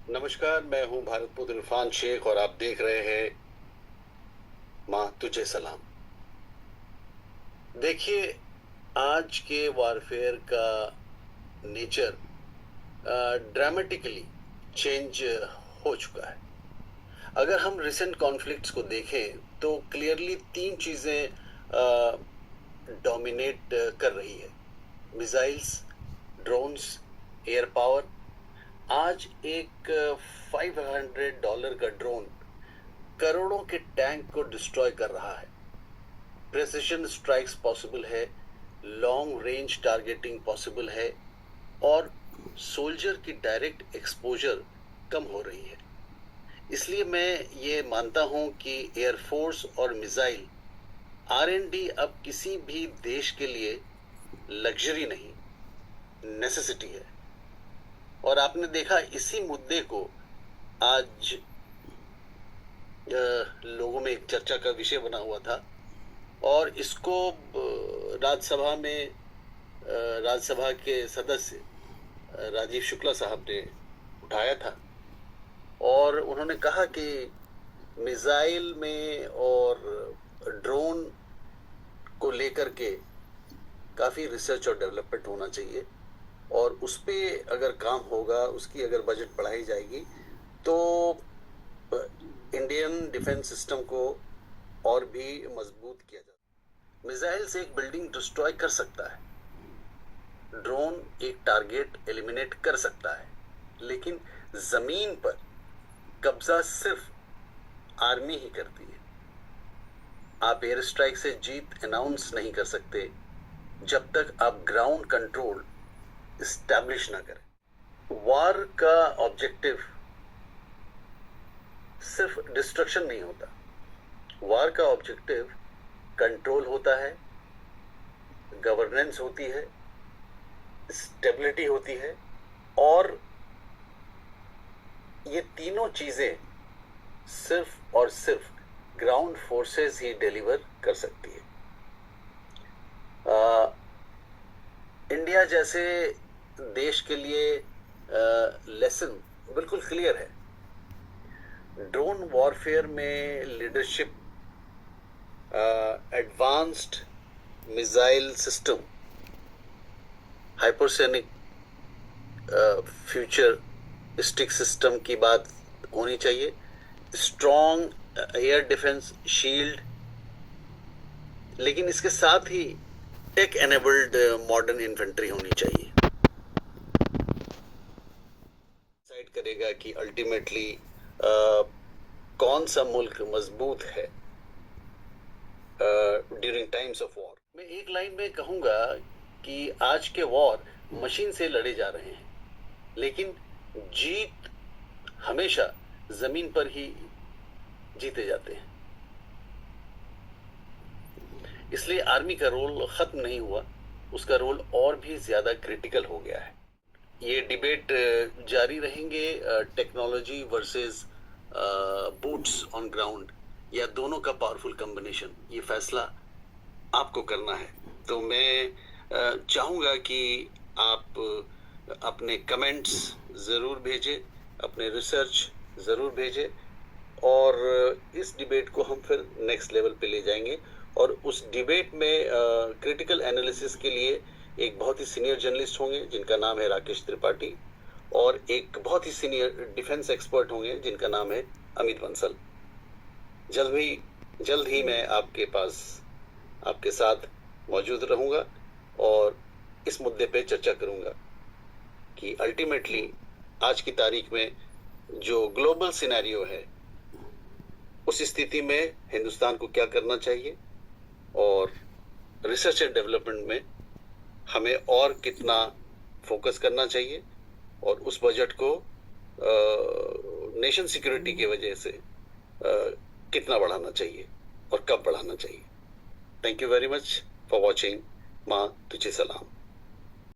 नमस्कार, मैं हूं भारत पुत्र इरफान शेख और आप देख रहे हैं माँ तुझे सलाम। देखिए, आज के वॉरफेयर का नेचर ड्रामेटिकली चेंज हो चुका है। अगर हम रिसेंट कॉन्फ्लिक्ट्स को देखें तो क्लियरली तीन चीजें डोमिनेट कर रही है: मिसाइल्स, ड्रोन्स, एयर पावर। आज एक $500 का ड्रोन करोड़ों के टैंक को डिस्ट्रॉय कर रहा है। प्रेसिशन स्ट्राइक्स पॉसिबल है, लॉन्ग रेंज टारगेटिंग पॉसिबल है और सोल्जर की डायरेक्ट एक्सपोजर कम हो रही है। इसलिए मैं ये मानता हूं कि एयरफोर्स और मिसाइल R&D अब किसी भी देश के लिए लग्जरी नहीं, नेसेसिटी है। और आपने देखा इसी मुद्दे को आज लोगों में एक चर्चा का विषय बना हुआ था और इसको राज्यसभा में राज्यसभा के सदस्य राजीव शुक्ला साहब ने उठाया था और उन्होंने कहा कि मिसाइल में और ड्रोन को लेकर के काफ़ी रिसर्च और डेवलपमेंट होना चाहिए और उस पर अगर काम होगा, उसकी अगर बजट बढ़ाई जाएगी तो इंडियन डिफेंस सिस्टम को और भी मजबूत किया जाए। मिसाइल से एक बिल्डिंग डिस्ट्रॉय कर सकता है, ड्रोन एक टारगेट एलिमिनेट कर सकता है, लेकिन जमीन पर कब्जा सिर्फ आर्मी ही करती है। आप एयर स्ट्राइक से जीत अनाउंस नहीं कर सकते जब तक आप ग्राउंड कंट्रोल इस्टेब्लिश ना करें। वॉर का ऑब्जेक्टिव सिर्फ डिस्ट्रक्शन नहीं होता, वॉर का ऑब्जेक्टिव कंट्रोल होता है, गवर्नेंस होती है, स्टेबिलिटी होती है और ये तीनों चीजें सिर्फ और सिर्फ ग्राउंड फोर्सेस ही डिलीवर कर सकती है। इंडिया जैसे देश के लिए लेसन बिल्कुल क्लियर है। ड्रोन वॉरफेयर में leadership, advanced missile system, hypersonic futuristic system की बात होनी चाहिए, स्ट्रॉन्ग एयर डिफेंस शील्ड, लेकिन इसके साथ ही टेक एनेबल्ड मॉडर्न इन्फेंट्री होनी चाहिए। डिसाइड करेगा कि अल्टीमेटली कौन सा मुल्क मजबूत है ड्यूरिंग टाइम्स ऑफ वॉर। मैं एक लाइन में कहूंगा कि आज के वॉर मशीन से लड़े जा रहे हैं, लेकिन जीत हमेशा जमीन पर ही जीते जाते हैं। इसलिए आर्मी का रोल खत्म नहीं हुआ, उसका रोल और भी ज्यादा क्रिटिकल हो गया है। ये डिबेट जारी रहेंगे, technology versus boots on ground या दोनों का पावरफुल कॉम्बिनेशन, ये फैसला आपको करना है। तो मैं चाहूँगा कि आप अपने कमेंट्स ज़रूर भेजें, अपने रिसर्च ज़रूर भेजें और इस डिबेट को हम फिर नेक्स्ट लेवल पे ले जाएंगे। और उस डिबेट में क्रिटिकल एनालिसिस के लिए एक बहुत ही सीनियर जर्नलिस्ट होंगे जिनका नाम है राकेश त्रिपाठी और एक बहुत ही सीनियर डिफेंस एक्सपर्ट होंगे जिनका नाम है अमित बंसल। जल्द ही मैं आपके पास आपके साथ मौजूद रहूंगा और इस मुद्दे पे चर्चा करूंगा कि अल्टीमेटली आज की तारीख में जो ग्लोबल सिनेरियो है उस स्थिति में हिंदुस्तान को क्या करना चाहिए और रिसर्च एंड डेवलपमेंट में हमें और कितना फोकस करना चाहिए और उस बजट को नेशन सिक्योरिटी की वजह से कितना बढ़ाना चाहिए और कब बढ़ाना चाहिए। Thank you very much for watching. माँ तुझे सलाम।